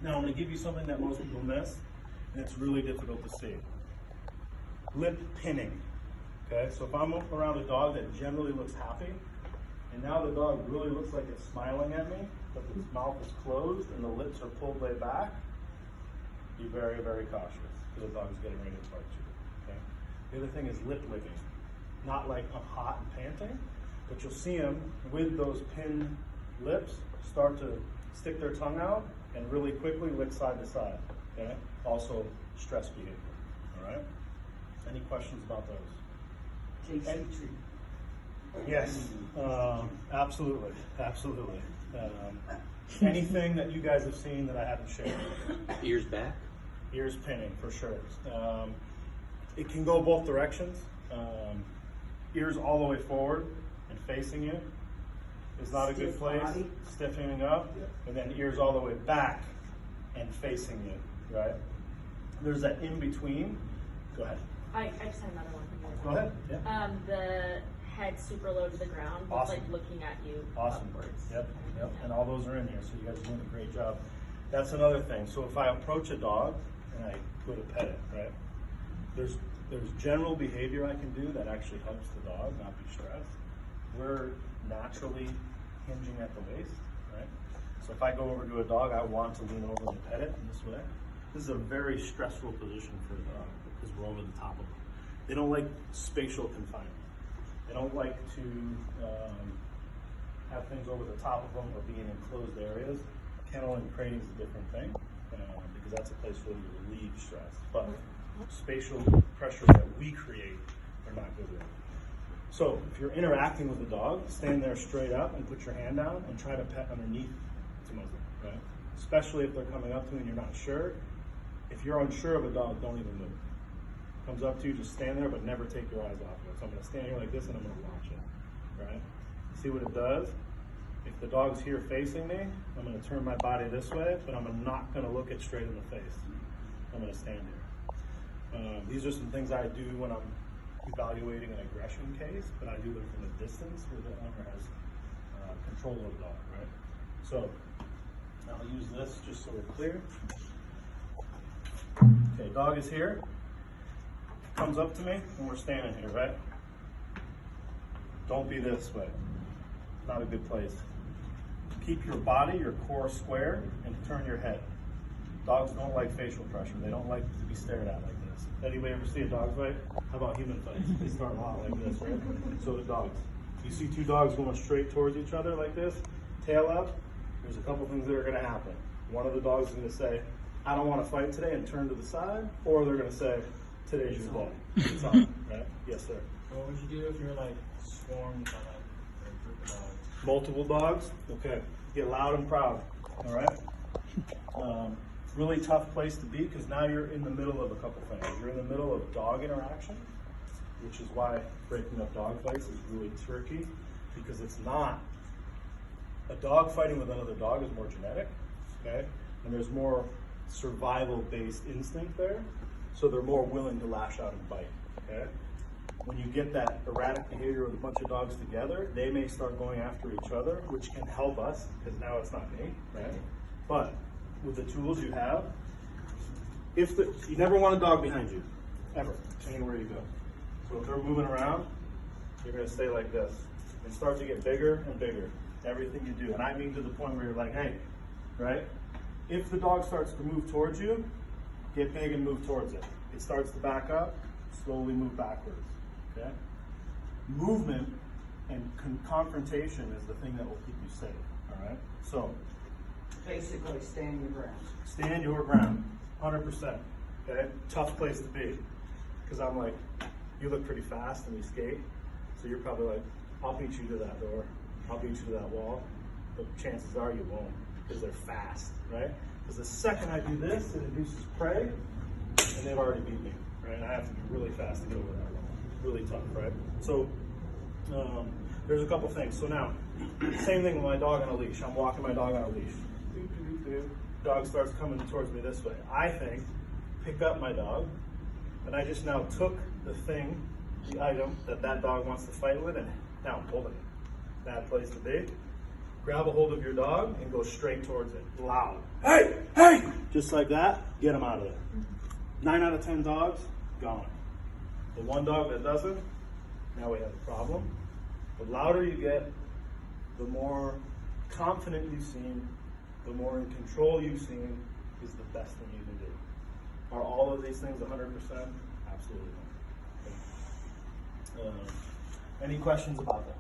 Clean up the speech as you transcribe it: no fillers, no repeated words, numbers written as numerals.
Now I'm going to give you something that most people miss, and it's really difficult to see. Lip pinning. Okay, so if I'm around a dog that generally looks happy, and now the dog really looks like it's smiling at me, but its mouth is closed and the lips are pulled way back, be very, very cautious, because the dog is getting ready to bite you. Okay? The other thing is lip licking. Not like I'm hot and panting, but you'll see them with those pinned lips start to stick their tongue out and really quickly lick side to side. Okay? Also stress behavior. All right? Any questions about those? KC3. Yes, absolutely, absolutely. Anything that you guys have seen that I haven't shared? Ears back? Ears pinning, for sure. It can go both directions. Ears all the way forward and facing you is not a good place. Body. Stiffening up, and then ears all the way back and facing you, right? There's that in between. Go ahead. I just had another one from you. Go ahead. Yeah. The head super low to the ground, but Awesome. like looking at you Awesome. upwards. Yep. And all those are in here, so you guys are doing a great job. That's another thing. So if I approach a dog and I go to pet it, right? There's general behavior I can do that actually helps the dog not be stressed. We're naturally hinging at the waist, right? So if I go over to a dog, I want to lean over and pet it in this way. This is a very stressful position for a dog because we're over the top of them. They don't like spatial confinement. They don't like to have things over the top of them or be in enclosed areas. Kennel and crating is a different thing because that's a place where you relieve stress. But spatial pressure that we create are not good with. So if you're interacting with the dog, stand there straight up and put your hand down and try to pet underneath to muzzle, right? Especially if they're coming up to you and you're not sure. If you're unsure of a dog, don't even move. Comes up to you, just stand there, but never take your eyes off of it. So I'm going to stand here like this and I'm going to watch it, right? See what it does? If the dog's here facing me, I'm going to turn my body this way, but I'm not going to look it straight in the face. I'm going to stand here. These are some things I do when I'm evaluating an aggression case, but I do them from a distance where the owner has control of the dog, right? So I'll use this just so we're clear. Okay, dog is here. Comes up to me and we're standing here, right? Don't be this way. Not a good place. Keep your body, your core square, and turn your head. Dogs don't like facial pressure. They don't like to be stared at like this. Anybody ever see a dog fight? How about human fights? They start a lot like this, right? So do dogs. You see two dogs going straight towards each other like this, tail up, there's a couple things that are going to happen. One of the dogs is going to say, I don't want to fight today, and turn to the side, or they're going to say, today's your day. It's on, right? Yes, sir. What would you do if you're like swarmed by like a group of dogs? Multiple dogs? Okay. Get loud and proud. All right? Really tough place to be because now you're in the middle of a couple things. You're in the middle of dog interaction, which is why breaking up dog fights is really tricky because it's not. A dog fighting with another dog is more genetic, okay? And there's more survival-based instinct there, so they're more willing to lash out and bite, okay? When you get that erratic behavior with a bunch of dogs together, they may start going after each other, which can help us, because now it's not me, right? But with the tools you have, you never want a dog behind you, ever, anywhere you go. So if they're moving around, you're gonna stay like this, and start to get bigger and bigger, everything you do. And I mean to the point where you're like, hey, right? If the dog starts to move towards you, get big and move towards it. It starts to back up, slowly move backwards, okay? Movement and confrontation is the thing that will keep you safe, all right? So, Basically, stand your ground. stand your ground, 100%, okay? Tough place to be, because I'm like, you look pretty fast and you skate, so you're probably like, I'll beat you to that door, I'll beat you to that wall, but chances are you won't, because they're fast, right? Because the second I do this, it induces prey, and they've already beat me, right? And I have to be really fast to get over that wall. Really tough, right? So there's a couple things. So now, same thing with my dog on a leash. I'm walking my dog on a leash. Dog starts coming towards me this way. I think, pick up my dog, and I just now took the thing, the item that dog wants to fight with, and now I'm holding it. Bad place to be. Grab a hold of your dog and go straight towards it. Loud. Hey! Hey! just like that, get them out of there. 9 out of 10 dogs, gone. The one dog that doesn't, now we have a problem. The louder you get, the more confident you seem, the more in control you seem, is the best thing you can do. Are all of these things 100%? Absolutely not. Any questions about that?